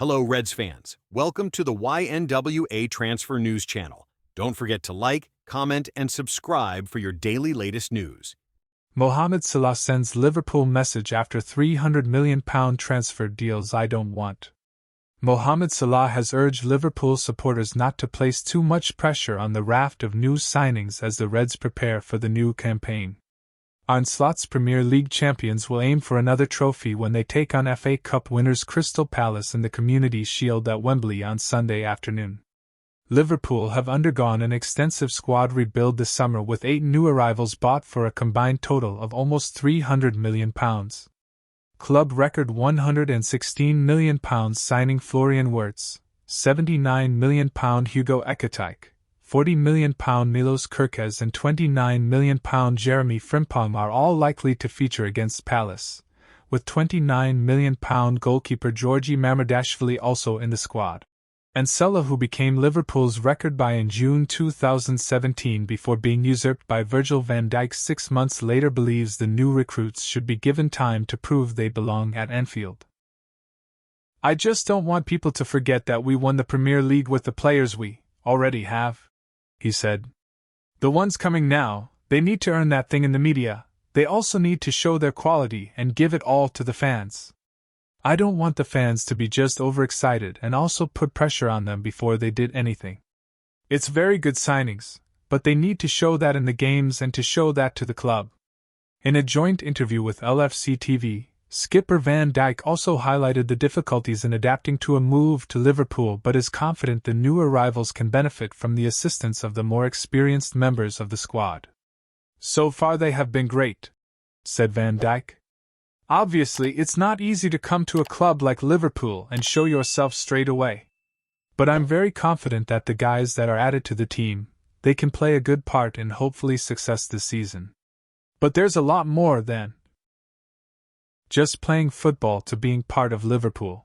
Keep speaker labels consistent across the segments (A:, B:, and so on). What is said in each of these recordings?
A: Hello, Reds fans. Welcome to the YNWA Transfer News Channel. Don't forget to like, comment, and subscribe for your daily latest news.
B: Mohamed Salah sends Liverpool message after £300 million transfer deals I don't want. Mohamed Salah has urged Liverpool supporters not to place too much pressure on the raft of new signings as the Reds prepare for the new campaign. Arne Slot's Premier League champions will aim for another trophy when they take on FA Cup winners Crystal Palace in the Community Shield at Wembley on Sunday afternoon. Liverpool have undergone an extensive squad rebuild this summer with 8 new arrivals bought for a combined total of almost £300 million. Club record £116 million signing Florian Wirtz, £79 million Hugo Ekitike, £40 million Milos Kerkez and £29 million Jeremy Frimpong are all likely to feature against Palace, with £29 million goalkeeper Georgi Mamardashvili also in the squad. And Salah, who became Liverpool's record buy in June 2017 before being usurped by Virgil van Dijk 6 months later, believes the new recruits should be given time to prove they belong at Anfield. "I just don't want people to forget that we won the Premier League with the players we already have," he said. "The ones coming now, they need to earn that thing in the media. They also need to show their quality and give it all to the fans. I don't want the fans to be just overexcited and also put pressure on them before they did anything. It's very good signings, but they need to show that in the games and to show that to the club." In a joint interview with LFC TV, skipper Van Dijk also highlighted the difficulties in adapting to a move to Liverpool, but is confident the new arrivals can benefit from the assistance of the more experienced members of the squad. "So far they have been great," said Van Dijk. "Obviously it's not easy to come to a club like Liverpool and show yourself straight away. But I'm very confident that the guys that are added to the team, they can play a good part in hopefully success this season. But there's a lot more than just playing football to being part of Liverpool.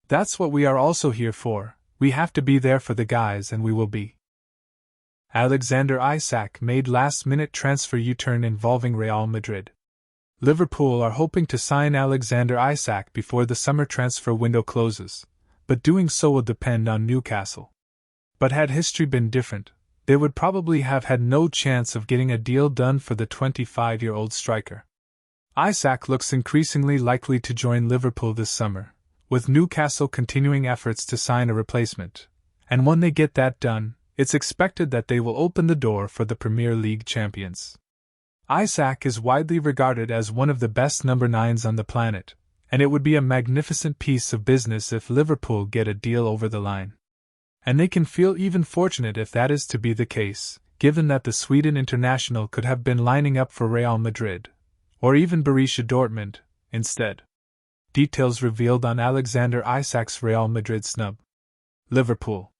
B: That's what we are also here for. We have to be there for the guys, and we will be." Alexander Isak made last-minute transfer U-turn involving Real Madrid. Liverpool are hoping to sign Alexander Isak before the summer transfer window closes, but doing so will depend on Newcastle. But had history been different, they would probably have had no chance of getting a deal done for the 25-year-old striker. Isak looks increasingly likely to join Liverpool this summer, with Newcastle continuing efforts to sign a replacement, and when they get that done, it's expected that they will open the door for the Premier League champions. Isak is widely regarded as one of the best number 9s on the planet, and it would be a magnificent piece of business if Liverpool get a deal over the line. And they can feel even fortunate if that is to be the case, given that the Sweden international could have been lining up for Real Madrid, or even Borussia Dortmund, instead. Details revealed on Alexander Isak's Real Madrid snub. Liverpool.com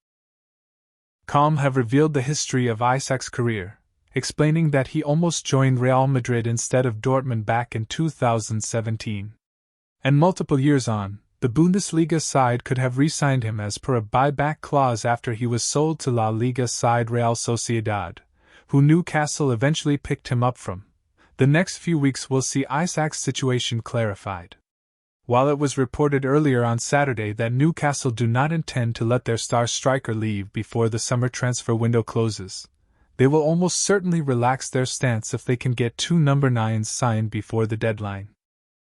B: have revealed the history of Isak's career, explaining that he almost joined Real Madrid instead of Dortmund back in 2017. And multiple years on, the Bundesliga side could have re-signed him as per a buyback clause after he was sold to La Liga side Real Sociedad, who Newcastle eventually picked him up from. The next few weeks will see Isak's situation clarified. While it was reported earlier on Saturday that Newcastle do not intend to let their star striker leave before the summer transfer window closes, they will almost certainly relax their stance if they can get 2 number 9s signed before the deadline.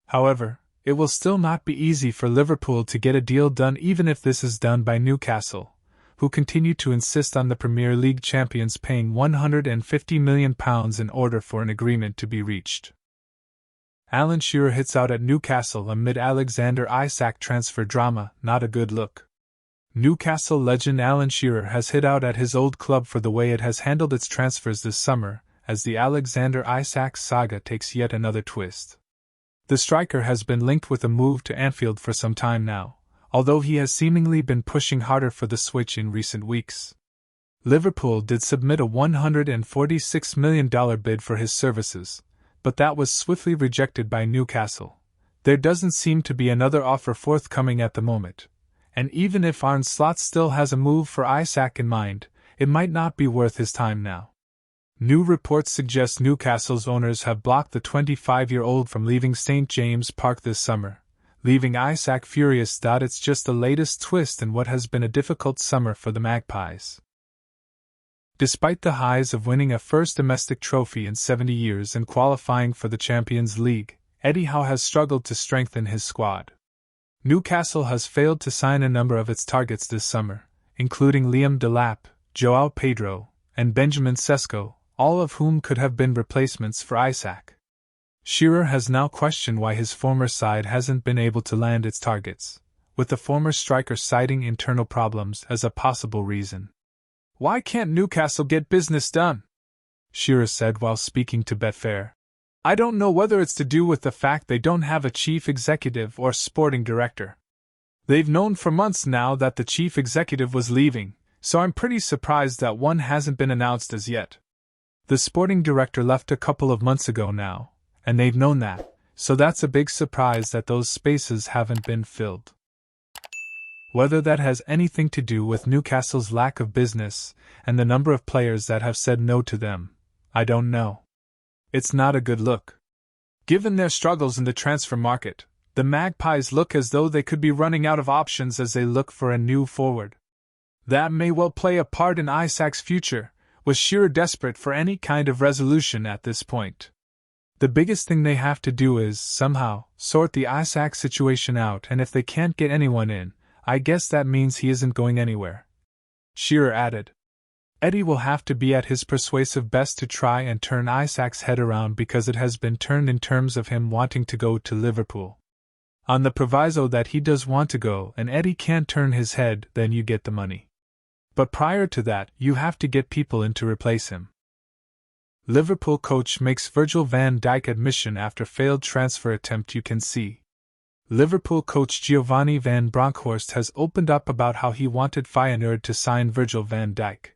B: However, it will still not be easy for Liverpool to get a deal done, even if this is done by Newcastle, who continue to insist on the Premier League champions paying £150 million in order for an agreement to be reached. Alan Shearer hits out at Newcastle amid Alexander Isak transfer drama. Not a good look. Newcastle legend Alan Shearer has hit out at his old club for the way it has handled its transfers this summer, as the Alexander Isak saga takes yet another twist. The striker has been linked with a move to Anfield for some time now, although he has seemingly been pushing harder for the switch in recent weeks. Liverpool did submit a $146 million bid for his services, but that was swiftly rejected by Newcastle. There doesn't seem to be another offer forthcoming at the moment, and even if Arne Slot still has a move for Isak in mind, it might not be worth his time now. New reports suggest Newcastle's owners have blocked the 25-year-old from leaving St. James Park this summer, leaving Isak furious. It's just the latest twist in what has been a difficult summer for the Magpies. Despite the highs of winning a first domestic trophy in 70 years and qualifying for the Champions League, Eddie Howe has struggled to strengthen his squad. Newcastle has failed to sign a number of its targets this summer, including Liam Delap, João Pedro, and Benjamin Sesko, all of whom could have been replacements for Isak. Shearer has now questioned why his former side hasn't been able to land its targets, with the former striker citing internal problems as a possible reason. "Why can't Newcastle get business done?" Shearer said while speaking to Betfair. "I don't know whether it's to do with the fact they don't have a chief executive or sporting director. They've known for months now that the chief executive was leaving, so I'm pretty surprised that one hasn't been announced as yet. The sporting director left a couple of months ago now, and they've known that, so that's a big surprise that those spaces haven't been filled. Whether that has anything to do with Newcastle's lack of business and the number of players that have said no to them, I don't know. It's not a good look. Given their struggles in the transfer market, the Magpies look as though they could be running out of options as they look for a new forward. That may well play a part in Isak's future, with Shearer desperate for any kind of resolution at this point. The biggest thing they have to do is, somehow, sort the Isak situation out, and if they can't get anyone in, I guess that means he isn't going anywhere." Shearer added. Eddie will have to be at his persuasive best to try and turn Isak's head around, because it has been turned in terms of him wanting to go to Liverpool. On the proviso that he does want to go and Eddie can't turn his head, then you get the money. But prior to that, you have to get people in to replace him. Liverpool coach makes Virgil van Dijk admission after failed transfer attempt. You can see. Liverpool coach Giovanni van Bronckhorst has opened up about how he wanted Feyenoord to sign Virgil van Dijk.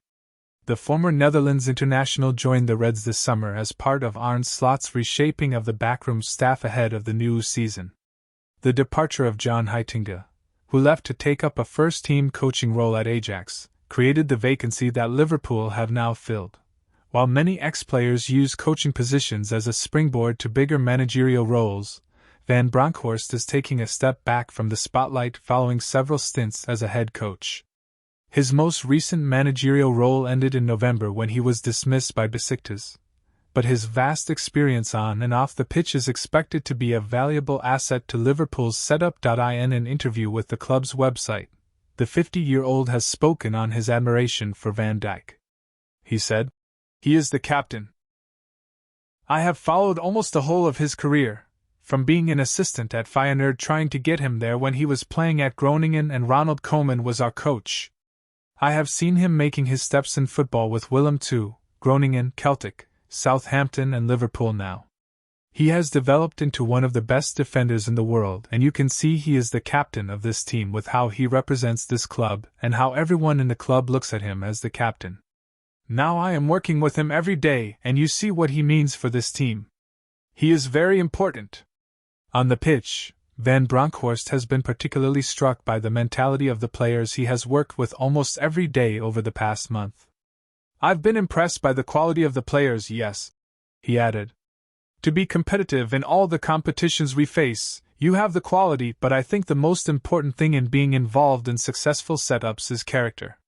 B: The former Netherlands international joined the Reds this summer as part of Arne Slot's reshaping of the backroom staff ahead of the new season. The departure of John Heitinga, who left to take up a first-team coaching role at Ajax, created the vacancy that Liverpool have now filled. While many ex-players use coaching positions as a springboard to bigger managerial roles, Van Bronckhorst is taking a step back from the spotlight following several stints as a head coach. His most recent managerial role ended in November when he was dismissed by Besiktas, but his vast experience on and off the pitch is expected to be a valuable asset to Liverpool's setup. In an interview with the club's website, the 50-year-old has spoken on his admiration for Van Dijk. He said, "He is the captain. I have followed almost the whole of his career, from being an assistant at Feyenoord trying to get him there when he was playing at Groningen and Ronald Koeman was our coach. I have seen him making his steps in football with Willem II, Groningen, Celtic, Southampton and Liverpool now. He has developed into one of the best defenders in the world, and you can see he is the captain of this team with how he represents this club and how everyone in the club looks at him as the captain. Now I am working with him every day and you see what he means for this team. He is very important." On the pitch, Van Bronckhorst has been particularly struck by the mentality of the players he has worked with almost every day over the past month. "I've been impressed by the quality of the players, yes," he added. "To be competitive in all the competitions we face, you have the quality, but I think the most important thing in being involved in successful setups is character.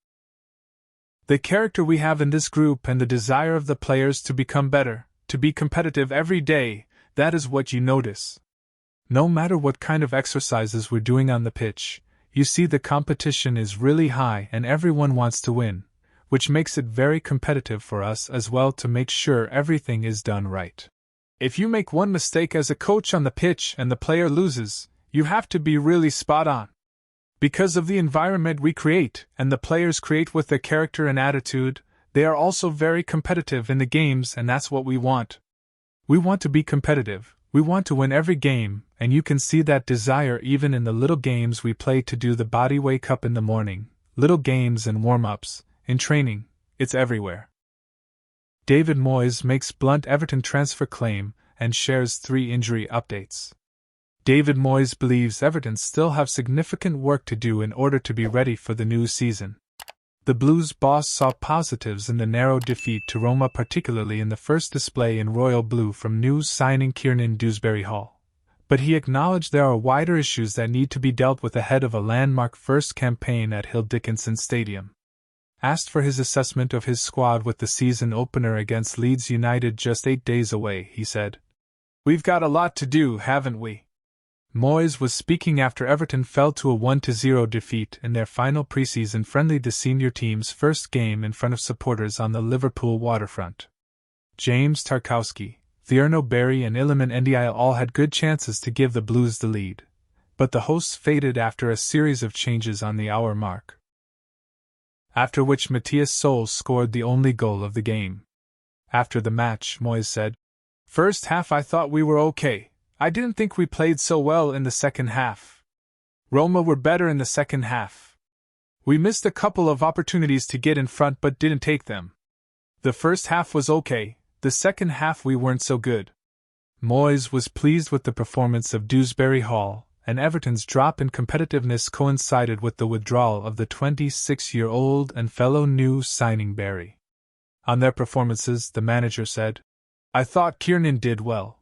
B: The character we have in this group and the desire of the players to become better, to be competitive every day, that is what you notice. No matter what kind of exercises we're doing on the pitch, you see the competition is really high and everyone wants to win, which makes it very competitive for us as well to make sure everything is done right. If you make one mistake as a coach on the pitch and the player loses, you have to be really spot on. Because of the environment we create and the players create with their character and attitude, they are also very competitive in the games, and that's what we want. We want to be competitive. We want to win every game, and you can see that desire even in the little games we play to do the body wake up in the morning, little games and warm-ups, in training, it's everywhere." David Moyes makes blunt Everton transfer claim and shares 3 injury updates. David Moyes believes Everton still have significant work to do in order to be ready for the new season. The Blues boss saw positives in the narrow defeat to Roma, particularly in the first display in royal blue from new signing Kiernan Dewsbury Hall, But he acknowledged there are wider issues that need to be dealt with ahead of a landmark first campaign at Hill Dickinson Stadium. Asked for his assessment of his squad with the season opener against Leeds United just 8 days away, he said, "We've got a lot to do, haven't we?" Moyes was speaking after Everton fell to a 1-0 defeat in their final pre-season friendly, the senior team's first game in front of supporters on the Liverpool waterfront. James Tarkowski, Thierno Barry and Iliman Ndiaye all had good chances to give the Blues the lead, but the hosts faded after a series of changes on the hour mark. After which Matthias Sols scored the only goal of the game. After the match, Moyes said, "First half I thought we were okay. I didn't think we played so well in the second half. Roma were better in the second half. We missed a couple of opportunities to get in front but didn't take them. The first half was okay, the second half we weren't so good." Moyes was pleased with the performance of Dewsbury Hall, and Everton's drop in competitiveness coincided with the withdrawal of the 26-year-old and fellow new signing Barry. On their performances, the manager said, "I thought Kiernan did well.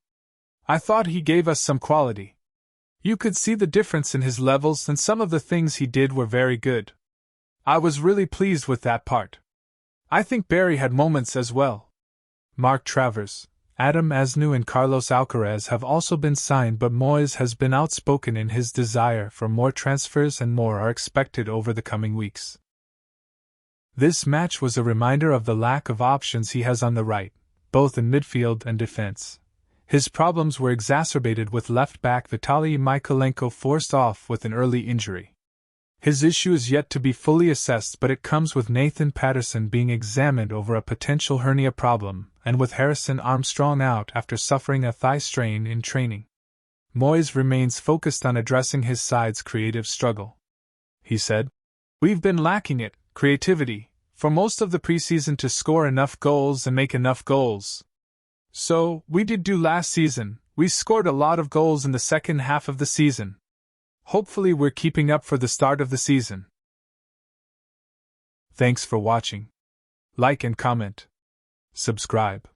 B: I thought he gave us some quality. You could see the difference in his levels and some of the things he did were very good. I was really pleased with that part. I think Barry had moments as well." Mark Travers, Adam Asnou and Carlos Alcaraz have also been signed, but Moyes has been outspoken in his desire for more transfers and more are expected over the coming weeks. This match was a reminder of the lack of options he has on the right, both in midfield and defense. His problems were exacerbated with left-back Vitaly Mykolenko forced off with an early injury. His issue is yet to be fully assessed, but it comes with Nathan Patterson being examined over a potential hernia problem, and with Harrison Armstrong out after suffering a thigh strain in training. Moyes remains focused on addressing his side's creative struggle. He said, "We've been lacking it, creativity, for most of the preseason to score enough goals and make enough goals. So, we did do last season, we scored a lot of goals in the second half of the season. Hopefully we're keeping up for the start of the season." Thanks for watching. Like and comment. Subscribe.